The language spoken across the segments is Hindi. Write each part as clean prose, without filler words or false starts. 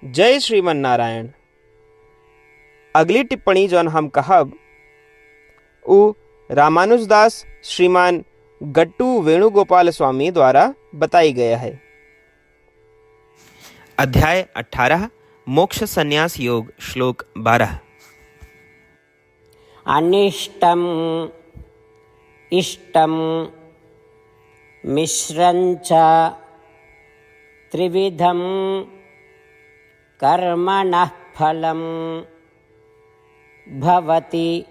जय श्रीमन नारायण। अगली टिप्पणी जौन हम कहब उ रामानुजदास श्रीमान गट्टू वेणुगोपाल स्वामी द्वारा बताई गया है। अध्याय 18 मोक्ष संन्यास योग श्लोक 12। अनिष्टम इष्टम मिश्रंच त्रिविधम कर्मणः फलम भवति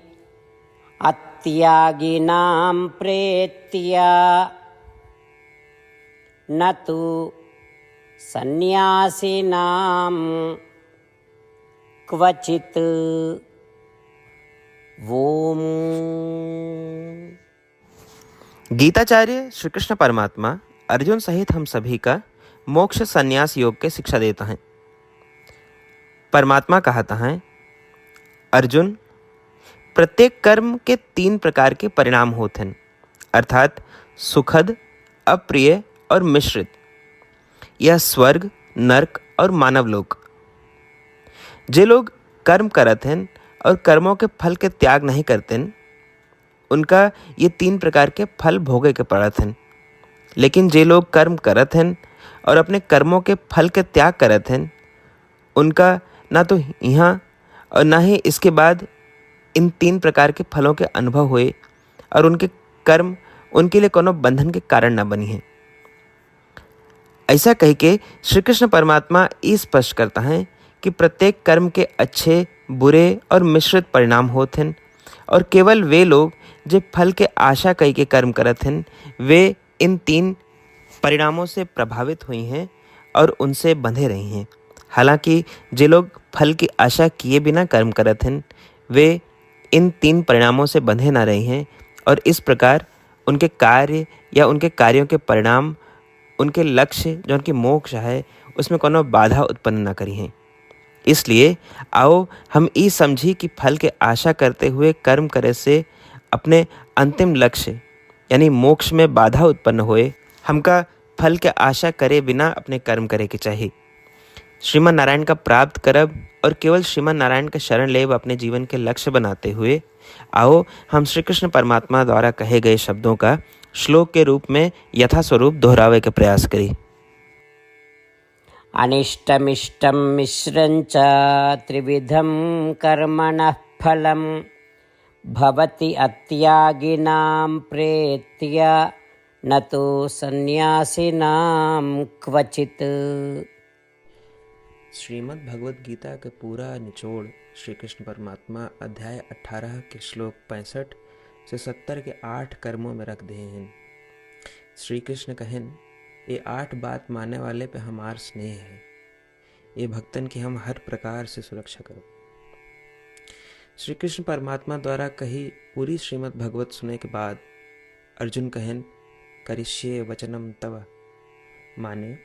अत्यागिनां प्रेत्या न तु सन्यासिनां क्वचित्। ओम। गीताचार्य श्री कृष्ण परमात्मा अर्जुन सहित हम सभी का मोक्ष संन्यास योग के शिक्षा देता है। परमात्मा कहता है, अर्जुन, प्रत्येक कर्म के 3 प्रकार के परिणाम होते हैं, अर्थात सुखद, अप्रिय और मिश्रित। यह स्वर्ग, नरक और मानव लोक। जे लोग कर्म करत हैं और कर्मों के फल के त्याग नहीं करते हैं, उनका ये 3 प्रकार के फल भोगे के पड़त हैं। लेकिन जे लोग कर्म करत हैं और अपने कर्मों के फल के त्याग करत हैं, उनका ना तो यहाँ और ना ही इसके बाद इन 3 प्रकार के फलों के अनुभव हुए और उनके कर्म उनके लिए कोनो बंधन के कारण न बनी है। ऐसा कह के श्री कृष्ण परमात्मा ये स्पष्ट करता है कि प्रत्येक कर्म के अच्छे, बुरे और मिश्रित परिणाम होते हैं और केवल वे लोग जो फल के आशा कई के कर्म करत हैं, वे इन 3 परिणामों से प्रभावित हुई हैं और उनसे बंधे रही हैं। हालांकि जे लोग फल की आशा किए बिना कर्म करत हैं, वे इन 3 परिणामों से बंधे ना रही हैं और इस प्रकार उनके कार्य या उनके कार्यों के परिणाम, उनके लक्ष्य जो उनकी मोक्ष है, उसमें कोनो बाधा उत्पन्न ना करी हैं। इसलिए आओ हम ये समझी कि फल के आशा करते हुए कर्म करे से अपने अंतिम लक्ष्य यानी मोक्ष में बाधा उत्पन्न होए, हमका फल के आशा करे बिना अपने कर्म करे के चाहिए। श्रीमन नारायण का प्राप्त करब और केवल श्रीमन नारायण का शरण लेब अपने जीवन के लक्ष्य बनाते हुए आओ हम श्री कृष्ण परमात्मा द्वारा कहे गए शब्दों का श्लोक के रूप में यथास्वरूप दोहरावे के प्रयास करें। अनिष्टमिष्टं मिश्रंच त्रिविधं कर्मणः फलं भवति अत्यागिनां प्रेत्या न तो सन्यासिनां क्वचित्। श्रीमद् भगवद गीता का पूरा निचोड़ श्री कृष्ण परमात्मा अध्याय 18 के श्लोक 65 से 70 के 8 कर्मों में रख दिए हैं। श्री कृष्ण कहन, ये 8 बात मानने वाले पे हमार स्नेह है, ये भक्तन की हम हर प्रकार से सुरक्षा करो। श्री कृष्ण परमात्मा द्वारा कही पूरी श्रीमद् भगवत सुने के बाद अर्जुन कहन, करिष्ये वचनम तव, माने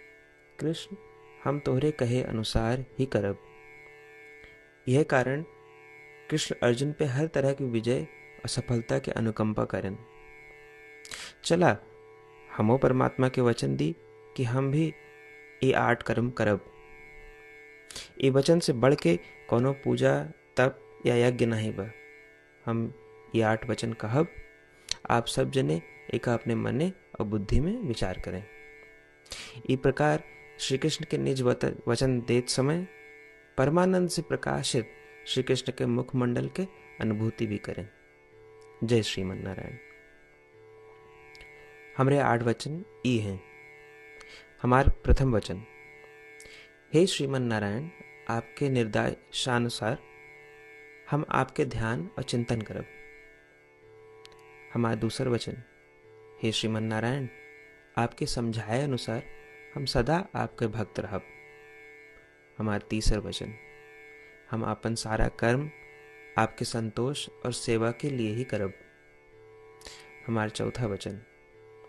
कृष्ण हम तोहरे कहे अनुसार ही करब। यह कारण कृष्ण अर्जुन पे हर तरह की विजय और सफलता के अनुकंपा करन। चला हमो परमात्मा के वचन दी कि हम भी ये 8 कर्म करब। ये वचन से बढ़ के कोनो पूजा, तप या यज्ञ नहीं बा। हम ये 8 वचन कहब, आप सब जने एक अपने मने और बुद्धि में विचार करें। इस प्रकार श्री कृष्ण के निज वचन देत समय परमानंद से प्रकाशित श्री कृष्ण के मुखमंडल के अनुभूति भी करें। जय श्रीमन नारायण। हमारे 8 वचन ई हैं। हमार प्रथम वचन, हे श्रीमन नारायण, आपके निर्देशानुसार हम आपके ध्यान और चिंतन करब। हमारा दूसर वचन, हे श्रीमन नारायण, आपके समझाए अनुसार हम सदा आपके भक्त रहब। हमारा तीसर वचन, हम अपन सारा कर्म आपके संतोष और सेवा के लिए ही करब। हमारा चौथा वचन,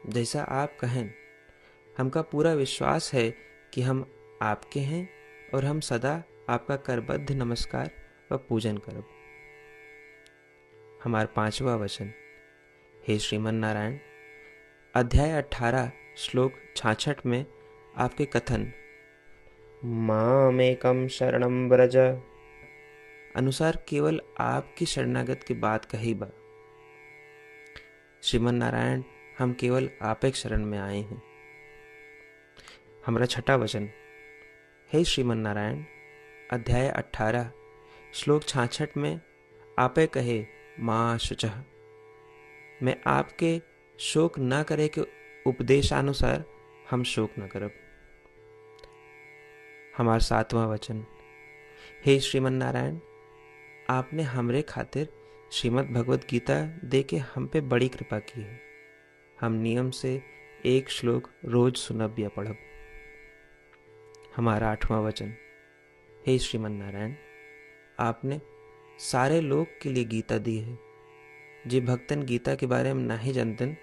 जैसा आप कहें, हमका पूरा विश्वास है कि हम आपके हैं और हम सदा आपका करबद्ध नमस्कार व पूजन करब। हमारा 5वां वचन, हे श्रीमन नारायण, अध्याय 18 श्लोक 66 में आपके कथन मामेकं शरणं व्रज अनुसार केवल आपकी शरणागत की बात कही बा। श्रीमन नारायण, हम केवल आप एक शरण में आए हैं। हमारा छठा वचन। हे श्रीमन नारायण, अध्याय 18 श्लोक 66 में आपे कहे माँ शुचः, मैं आपके शोक न करे के उपदेशानुसार हम शोक न करब। हमार सातवां वचन। हे श्रीमन नारायण, आपने हमरे खातिर श्रीमद् भगवत गीता दे के हम पे बड़ी कृपा की है। हम नियम से एक श्लोक रोज सुनब या पढ़ब। हमारा आठवां वचन। हे श्रीमन नारायण, आपने सारे लोग के लिए गीता दी है। जे भक्तन गीता के बारे में नहीं जानतन,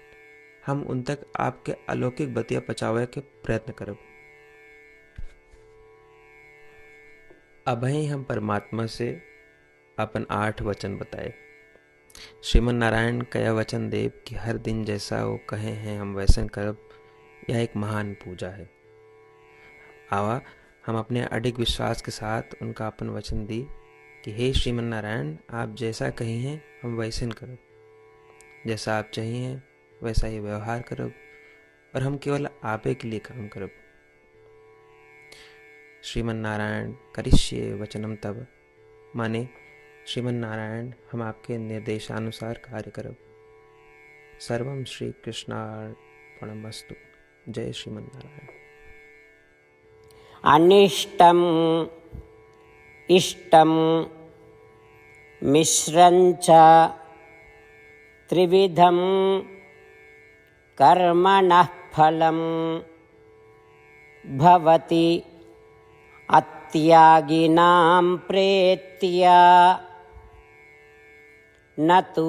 हम उन तक आपके अलौकिक बतिया पहुंचावे के प्रयत्न करब। अभय हम परमात्मा से अपन 8 वचन बताए। श्रीमन नारायण कया वचन देव कि हर दिन जैसा वो कहे हैं हम वैसन करब, यह एक महान पूजा है। आवा हम अपने अडिग विश्वास के साथ उनका अपन वचन दी कि हे श्रीमन नारायण, आप जैसा कही हैं हम वैसन करब, जैसा आप चाहिए वैसा ही व्यवहार करब, और हम केवल आपे के लिए काम करब। श्रीमन नारायण करिष्ये वचनम तब, माने श्रीमन नारायण हम आपके निर्देशानुसार कार्य करब। सर्वम श्री कृष्णार्पणमस्तु। जय श्रीमन नारायण। अनिष्टम् इष्टं मिश्रञ्च त्रिविधं कर्मणः फलं भवति अत्यागिनां प्रेत्या न तु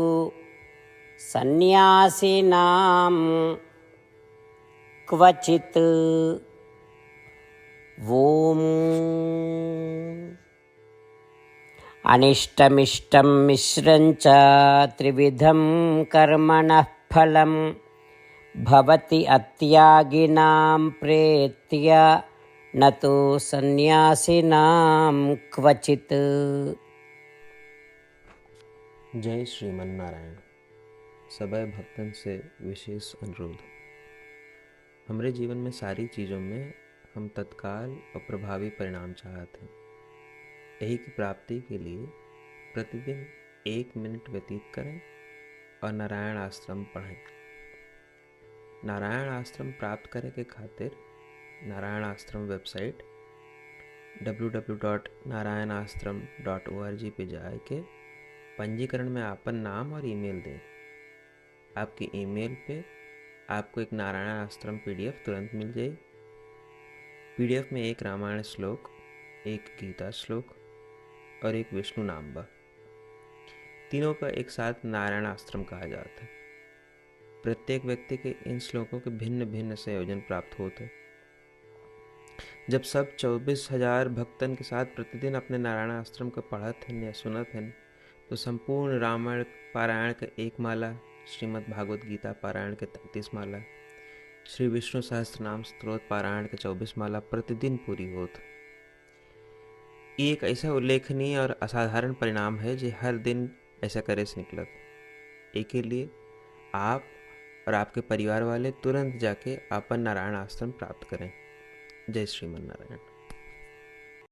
सन्न्यासिनां क्वचित्। ओम। अनिष्टमिष्टं मिश्रञ्च त्रिविधं कर्मणः फलं भवति अत्यागिनां प्रेत्या न तो सन्यासिनां क्वचित्। जय श्रीमन नारायण। सबै भक्तन से विशेष अनुरोध। हमारे जीवन में सारी चीज़ों में हम तत्काल और प्रभावी परिणाम चाहते हैं। यही की प्राप्ति के लिए प्रतिदिन 1 मिनट व्यतीत करें और नारायण आश्रम पढ़ें। नारायण आश्रम प्राप्त करे के खातिर नारायण आश्रम वेबसाइट www.narayanashram.org पे जाए के पंजीकरण में आपन नाम और ईमेल दें। आपकी ईमेल पे आपको एक नारायण आश्रम PDF तुरंत मिल जाए। PDF में एक रामायण श्लोक, एक गीता श्लोक और एक विष्णु नाम बा। तीनों का एक साथ नारायण आश्रम कहा जाता है। प्रत्येक व्यक्ति के इन श्लोकों के भिन्न भिन्न संयोजन प्राप्त होते हैं। जब सब 24,000 भक्तन के साथ प्रतिदिन अपने नारायण आश्रम को पढ़त हैं या सुनत हैं, तो संपूर्ण रामायण पारायण के 1 माला, श्रीमद् भागवत गीता पारायण के 33 माला, श्री विष्णु सहस्त्रनाम स्तोत्र पारायण के 24 माला प्रतिदिन पूरी होत। ये एक ऐसा उल्लेखनीय और असाधारण परिणाम है जो हर दिन ऐसा करे से निकलत। एक के लिए आप और आपके परिवार वाले तुरंत जाके अपन नारायण आश्रम प्राप्त करें। जय श्रीमन नारायण।